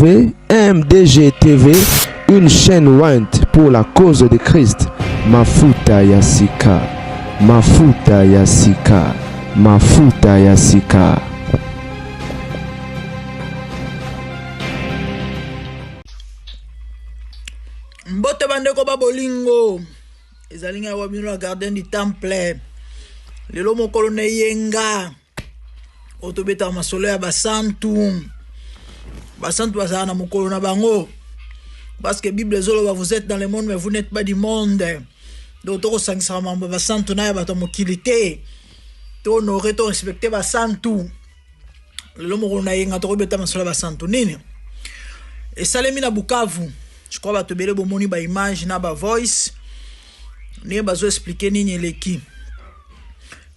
MDG TV, une chaîne Wint pour la cause de Christ. Mafuta Yasika, Mafuta Yasika, Mafuta Yasika. Mbote bandeko babolingo ezalinga wa bino la garden du temple lelo mokolo ne yenga otobeta masolo ya basantu bazana na mokolo na bango parce que Bible zolo vous êtes dans le monde mais vous n'êtes pas du monde donc to sangisa mambo basantu na ya bato mokilité to honorer to respecter basantu lelo mokolo na yenga to beta masolo ya basantu nini esalemi na Bukavu. Je crois que tu as bon ba image na ba voice. Ne bazo expliquer nini leki.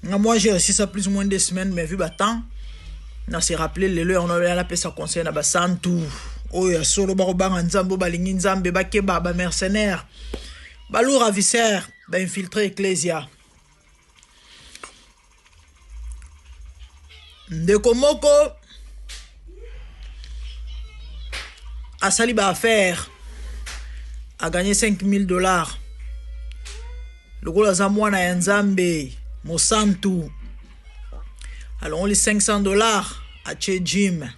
Moi j'ai réussi ça plus ou moins 2 semaines mais vu ba temps na se rappeler le on a la pesa conseil na ba santu. Oyo solo ba robanga nzambo ba lingi nzambe ba keba ba mercenaire. Ba lourd ravisseur, ba infiltré ecclésia. Ndeko moko asali ba affaire a gagné $5,000. Le gros Zamwana et Nzambe, Mosantu. Alors on les $500 à Che Jim.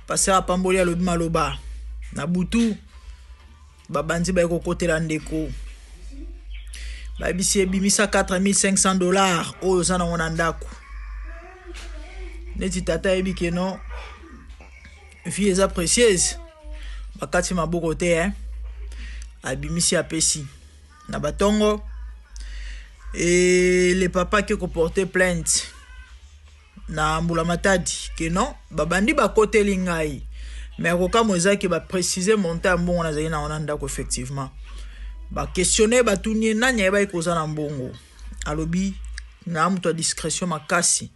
Passer à Pamboli à Maloba. Nabutu. Babandi ba côté landeko. Babisi bimisa $4,500 au zana wanandaku. Neti tata ebi que non. Filles précieuses. Bakati maboko te abimisi apesi na batongo et les papas qui porté plainte na mbula matadi que non babandi ba côté lingai mais koka moza ki ba préciser monter mbongo na zali na onanda ko effectivement ba questionner ba tunye nanya ba ikoza na mbongo alobi na mto discrétion makasi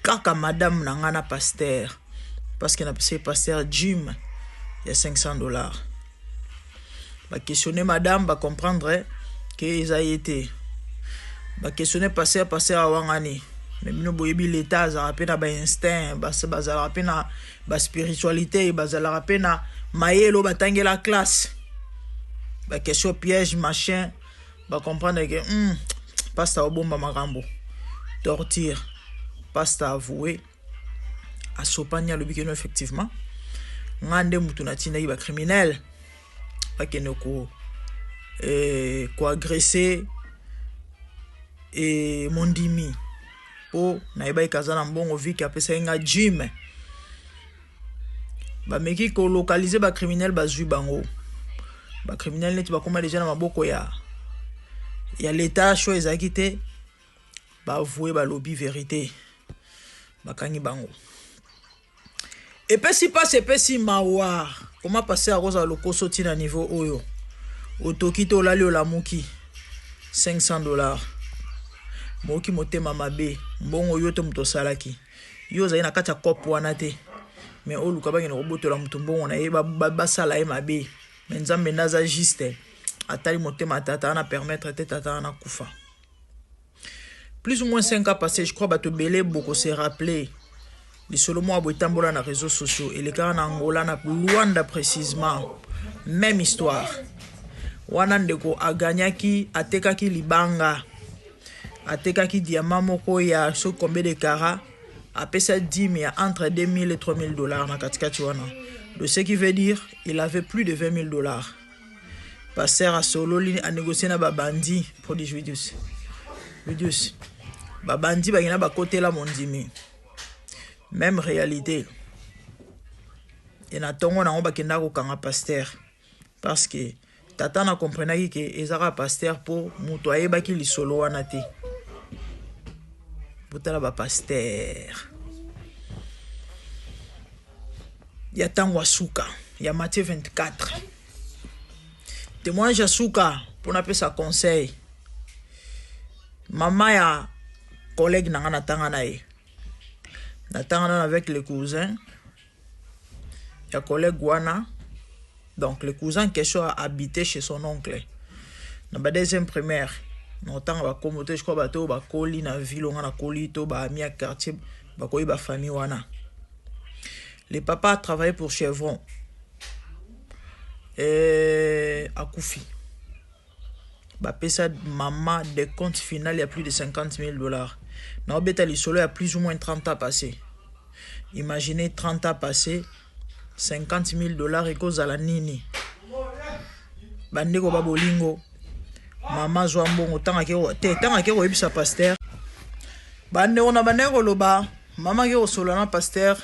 kaka madame na ngana pasteur parce que na pasteur Jim il y a $500. Bah questionner madame, bah comprendre que ils a été. Bah questionner passer à wangani. Mais nous boyebi l'état, ça rappelle na instinct, bah ça rappelle na ba spiritualité, bah ça rappelle na maïelo batangue la classe. Bah question piège machin, bah comprendre que passe au bomba marambo. Torture, passe à avouer. À sopania le bikeno effectivement. Ngande mutu na tina iba criminel pa kene ko agresser et mondimi po na iba ikazana mbongo viki apesa nga Jim ba meki ko localiser ba criminel ba zui bango ba criminel neti ba koma déjà na maboko ya l'état cho ezakite ba avouer ba lobby vérité ba kangi bango. Et puis si passe si mawa comment passer à rosa loko soti na niveau oyo otokito lali olamuki $500 moki motema mabe mbongo yoto mto salaki yo za ina kata kopo wana te mais oluka bangi na roboto la mtu mbongo na yeba basala e mabe mais nzambe naza juste atali motema tata na permettre te tata na kufa. Plus ou moins 5 ans passés, je crois bato belé beaucoup se rappeler. Les Solomon a beau tambola na réseaux sociaux et les cas en Angola na Luanda précisément même histoire. Wanandeko a gagnaki atekaki libanga atekaki diamant moko ya so combien de carats a pesa 10 mais entre $2,000 et $3,000 na katikati wana. De ce qui veut dire il avait plus de $20,000. Passer à Sololi a négocié na babandi pour des juifs. Babandi bagina ba côté la mondimi. Même réalité. Et na tongo na omba kenda ko kanga pasteur parce que tata na comprenaki que ezara pasteur pour muto ayeba ki lisolo wana te. Botala ba pasteur. Ya tango suka, ya Matthieu 24. Témoignage suka pour na pesa conseil. Mama ya collègue na ngana tanga na ye. Natangana avec les cousins. Il y a collègue Guana. Donc le cousin question a habité chez son oncle. Dans la deuxième primaire, Notant ba komote je crois bato ba koli na ville on a koli to ba ami a quartier ba koi ba famille wana. Le papa a travaillé pour Chevron. Et à Koufi. Bapesa maman des comptes finaux, il y a plus de 50 000 $. Non, bêta il y a plus ou moins 30 ans passés. Imaginez 30 ans passés, 50 000 $ et cause à la nini. Bandeko babolingo. Maman Zouambongo, tant que vous sa pasteur. Bandeko na bandeko loba. Maman qui est au solana pasteur.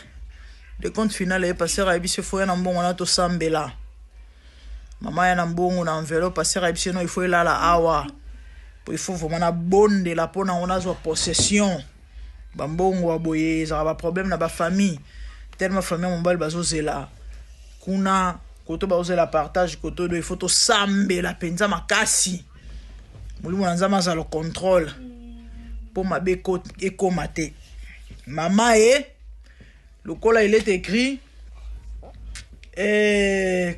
Le compte final est pasteur à ebise foye na mbongo na to sambela. Maman ya na mbongo na enveloppe pasteur à ebise no il faut la awa. Il faut vraiment bonde la pona on a zo possession. Bambongo wa boye ça va problème na ba famille. Tellement famille mon bal bazo zela. Kuna koto bazo la partage koto do il faut to sambela penza makasi. Mulimu nzama za le contrôle. Pour ma beko ekomate. Maman est le col il est écrit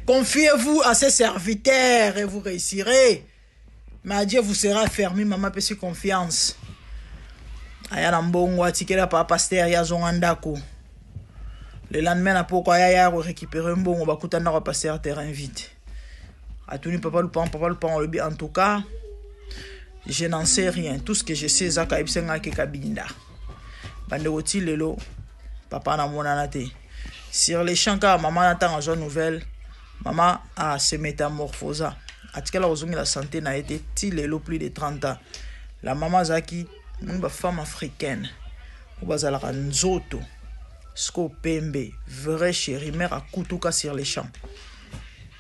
confiez-vous à ses serviteurs et vous réussirez. Mais Dieu vous sera fermé, maman peut se confiance. Aya na mbongo atikela papa pasteur ya zongandako. Le lendemain na pourquoi ya récupérer mbongo bakutana kwa pasteur terrain vide. Atuni papa le pan le en tout cas je n'en sais rien. Tout ce que je sais zaka ibsenga ke kabinda. Bande oti lelo papa na monana te. Sur les champs ka maman attend en nouvelle. Maman a se métamorphosé. Atikala ozongi la santé n'a été tilelo plus de 30 ans. La maman zaki une femme africaine. Obazala nzoto. Sko pembe, vrai chéri mère a kutuka sur les champs.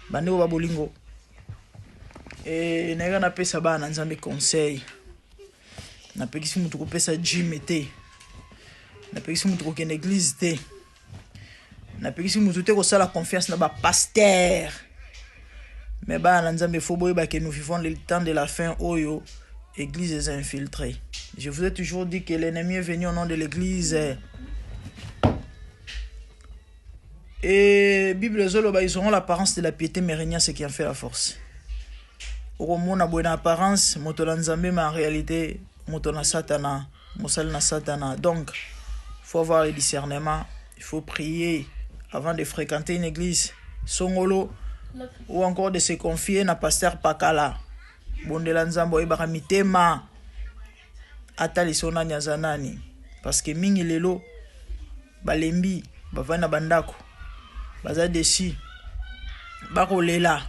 Bande o babolingo. Et nega na pesa ba na nzambe conseil. Na pekisi mutu ko pesa gym te. Na pekisi mutu ko ken église te. Na pekisi mutu te ko sala confiance na ba pasteur. Mais ba na nzambe fo boy ba que nous vivons le temps de la fin oyo église est infiltrée. Je vous ai toujours dit que l'ennemi est venu au nom de l'église. Et Bible zolo ba ils auront l'apparence de la piété mais rien ce qui en fait la force. Au monde a bonne apparence, motola nzambe mais en réalité motola satana, mosal na satana. Donc faut avoir le discernement, il faut prier avant de fréquenter une église songolo ou encore de se confier na pasteur pakala. Bondela nzambo ebaka mitema atali sona nyazanani parce que mingi lelo balembi bavana bandako baza desi bakolela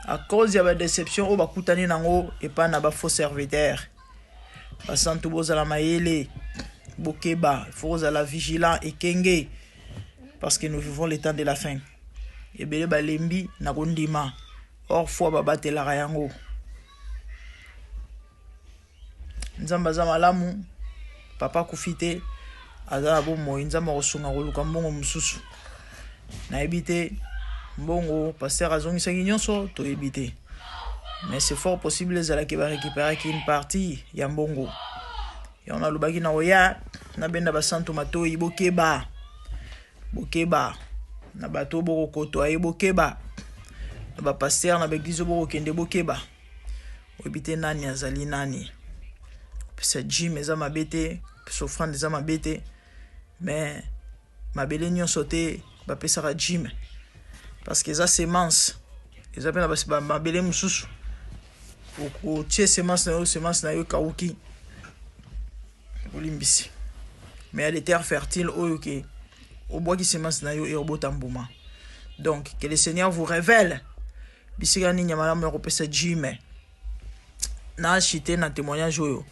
à cause de la déception au bakutani nango et pas na ba faux serviteur basantu bozala mayele bokeba faut la vigilant et kenge parce que nous vivons les temps de la fin et bele balembi na kondima or fois babatela yango nzamba za malamu papa kufite azala bomo nzamba kosunga koluka mbongo mususu na ebite mbongo pasteur azongisa nyonso to ebite mais c'est fort possible ezala ke ba récupérer une partie ya mbongo ya on a lubaki na oya na benda basantu matoi bokeba na bato boko koto ay bokeba na ba pasteur na beglize boko kende bokeba ebite nani azali nani pesa gym eza mabete pesa offrande eza mabete mais mabele nyonso te bapesaka gym parce que eza semence eza pena mabele mususu okotie semence na yo kauki olimbisi mais il y a des terres fertiles oyo ke obwaki semence na yo ebota mbuma. Donc que le Seigneur vous révèle bisika ni nyamala mo kopesa gym na chité na témoignage oyo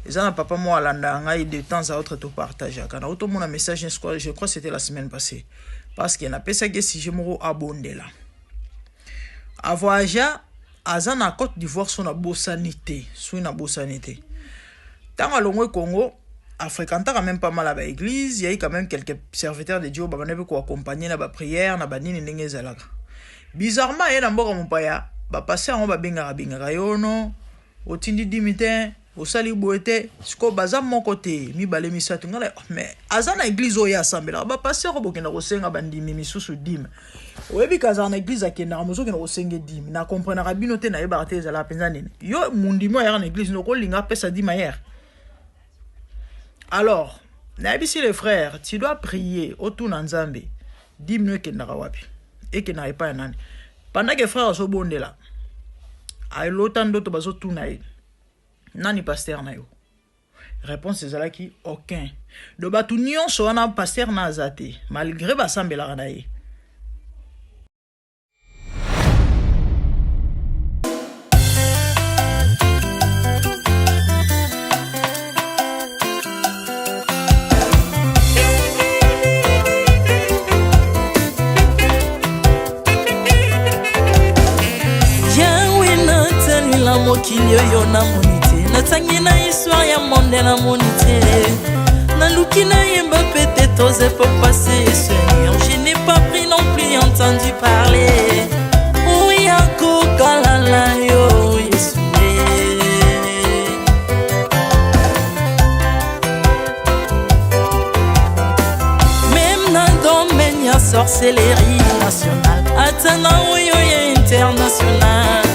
ezana papa mo alanda ngai de temps à autre to partager kana auto mon message je crois que c'était la semaine passée parce que na pesa que si je mo abondela a voyager azana Côte d'Ivoire son abosanité tant longo Congo a fréquenté quand même pas mal à l'église, il y a eu quand même quelques serviteurs de Dieu ba ko accompagner na ba prière na ba nini ndenge zalaka bizarrement et na mboka mopaya ba passer on ba binga yono otindi dimite osali boete siko baza mon côté mi balé misatu ngala mais azana église oya assemblée ba passer ko bokenda ko senga bandimi misusu dim oyebi kaza na église akenda mozo kena ko senge dim na comprendre rabino te na yeba te zala penza nini yo mundimo ya na église no ko linga pesa dima hier. Alors, Nabi si les frères, tu dois prier autour d'Anzambe. 10 minutes ekendaka wapi ekendaka epai ya nani pendant que frère azobondela aelota ndoto bazotuna ye nani paster na yo réponse ezalaki aucun do bato nyonso wana paster na aza te malgré basambelaka na ye. mokili oyo namoni te natangi na histoire ya monde namoni te naluki nayemba pete toze po passer Seigneur je n'ai pas pris non plus entendu parler oya kokalala yo Yesu même na domaine ya sorcellerie nationale atana oyo ya international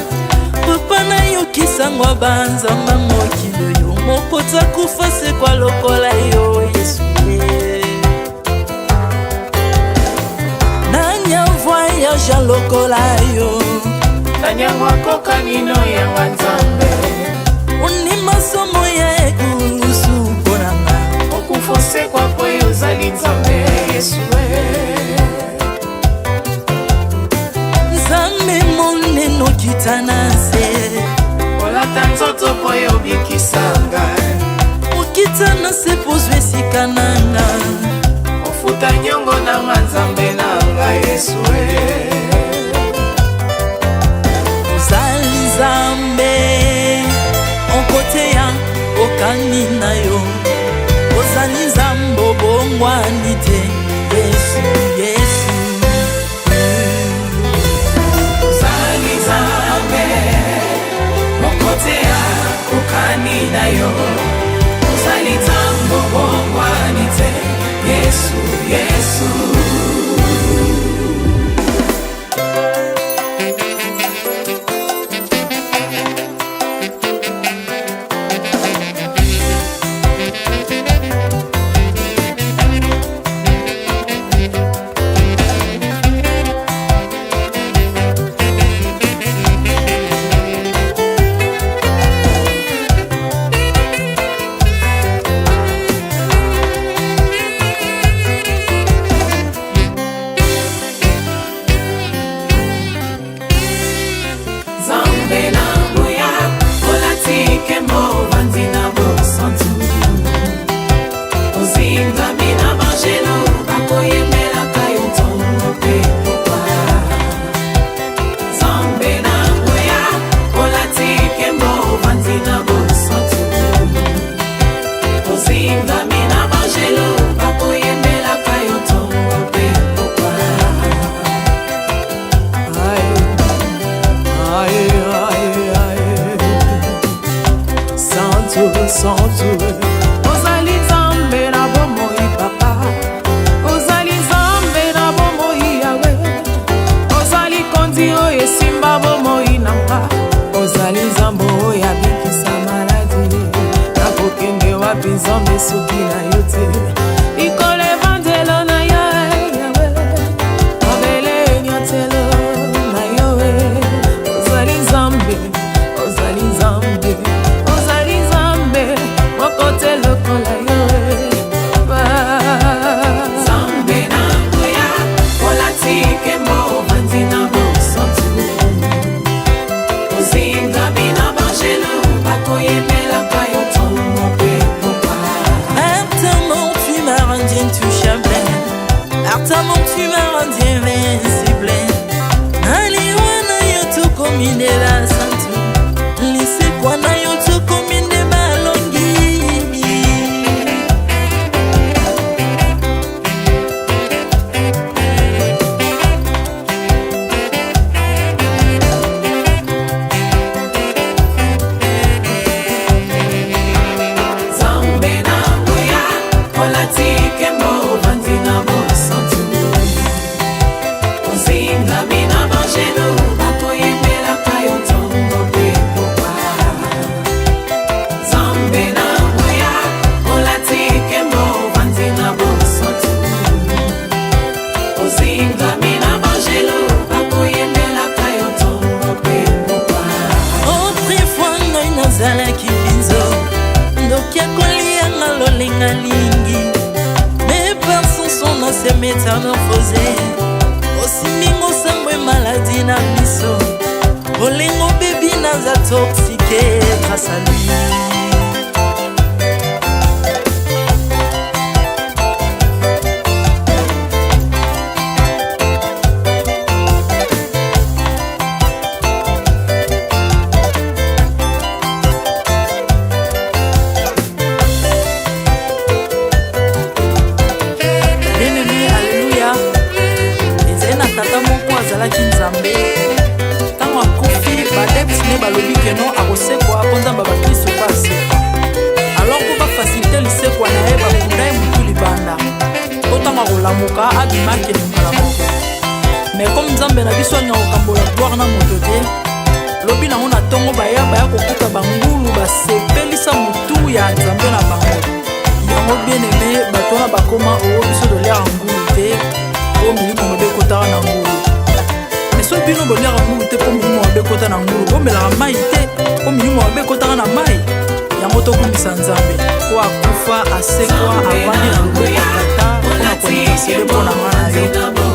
papa na yo kisangwa banzamba mokili yo mokota kufa se kwa lokola yo Yesu nanya voyage lokola yo tanyangwa koka nino ya wanzambe uni masomo ya ekulusu ponanga okufose kwa poyo zali nzambe Yesu nzambe moneno kitana se olata nzoto poyo bikisanga okitana se pozwe esika nanga ofuta nyongo na nzambe nanga Yesu ozali nzambe onkoteya okani na yo ozali nzambe obongwani te Yesu Yesu ozali nzambe onkoteya okani na yo ozali nzambe obongwani te Yesu Yesu ozali nzambe na bomoi papa ozali nzambe na bomoi yawe ozali konzi oyo esimba bomoi na mpa ozali nzambe oyo abikisa maladi nakokende wapi nzambe soki na yo te ikolo evanzelo na yo yawe mabele nyatelo na yo ozali nzambe ozali nzambe kote lokola yo Zambe na ngoya olatike mo vanzina mo santu ozinga bina bangelo bakoyemela kayo tomo pe popa Artamon tu m'as rendu intouchable Artamon tu m'as rendu invincible Aliwana yo tu komine la santu Lise kwa na yo tu komine balongi autrefois ngai nazalaki binzo ndoki akolianga lolenga lingi mais par son son na se métamorphosé osimingo sambwe maladi na biso olengo bebi naza toxique grâce à lui. azalaki nzambe ntango akufi badeptine balobi keno akosekwa konzamba bakristo mpo asekwa alors mpo bafasilite lisekwa na ye bakunda ye motu libanda mpo ntango akolamuka abimaki lingala moko me comme nzambe na biso alinga kokambola gloire na moto te lobi nango na ntongo baya kokuta bangulu basepelisa motu ya nzambe na bango yango bien aime bato wana bakoma oyo biso toliaka ngulu te po milimo mabe ekotaka na ngulu so bino boliaka ngulu te po milimo mabe ekota na ngulu bomelaka mai te po milimo mabe ekotaka na mai yango tokumisa nzambe po akufa asekwa avandi na loboko ya tata mpona konika sele mpo na nga na yo